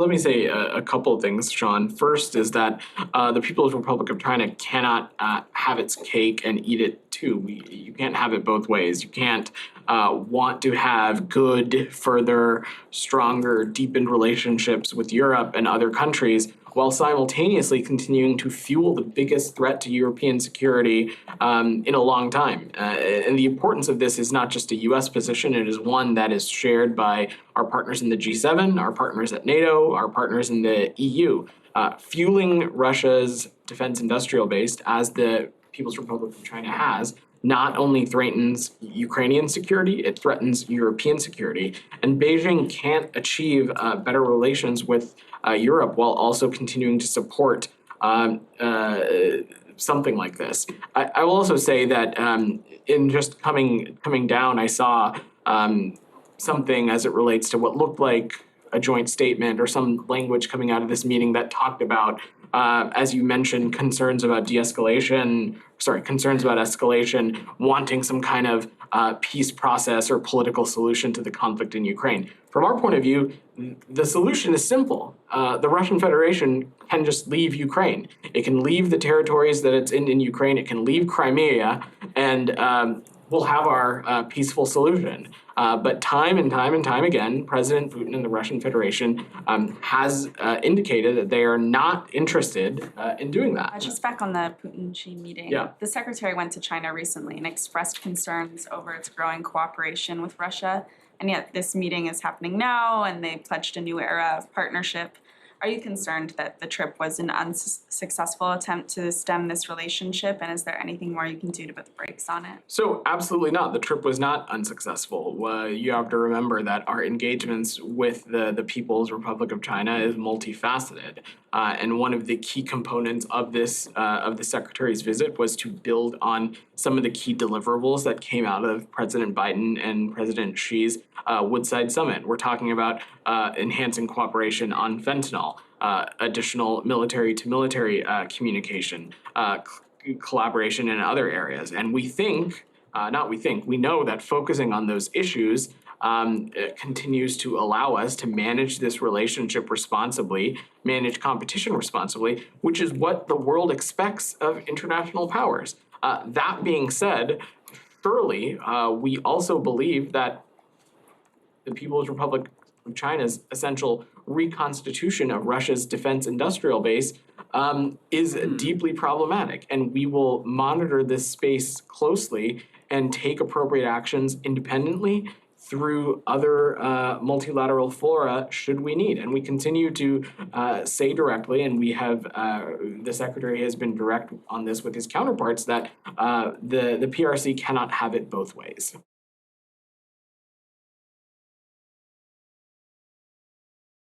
let me say a couple of things, Sean. First is that the People's Republic of China cannot have its cake and eat it too. You can't have it both ways. You can't want to have good, further, stronger, deepened relationships with Europe and other countries while simultaneously continuing to fuel the biggest threat to European security in a long time. And the importance of this is not just a U.S. position, it is one that is shared by our partners in the G7, our partners at NATO, our partners in the EU. Fueling Russia's defense industrial base, as the People's Republic of China has, not only threatens Ukrainian security, it threatens European security. And Beijing can't achieve better relations with Europe while also continuing to support something like this. I will also say that in just coming down, I saw something as it relates to what looked like a joint statement or some language coming out of this meeting that talked about, as you mentioned, concerns about escalation, wanting some kind of peace process or political solution to the conflict in Ukraine. From our point of view, the solution is simple. The Russian Federation can just leave Ukraine. It can leave the territories that it's in Ukraine. It can leave Crimea, and we'll have our peaceful solution. But time and time again, President Putin and the Russian Federation has indicated that they are not interested in doing that. Just back on the Putin-Xi meeting, the secretary went to China recently and expressed concerns over its growing cooperation with Russia. And yet this meeting is happening now, and they pledged a new era of partnership. Are you concerned that the trip was an unsuccessful attempt to stem this relationship? And is there anything more you can do to put the brakes on it? So absolutely not. The trip was not unsuccessful. You have to remember that our engagements with the People's Republic of China is multifaceted. And one of the key components of this of the Secretary's visit was to build on some of the key deliverables that came out of President Biden and President Xi's Woodside Summit. We're talking about enhancing cooperation on fentanyl, additional military-to-military communication, collaboration in other areas. And we know that focusing on those issues continues to allow us to manage this relationship responsibly, manage competition responsibly, which is what the world expects of international powers. That being said, surely we also believe that the People's Republic of China's essential reconstitution of Russia's defense industrial base is deeply problematic, and we will monitor this space closely and take appropriate actions independently through other multilateral fora should we need. And we continue to say directly, and we have, the Secretary has been direct on this with his counterparts, that the PRC cannot have it both ways.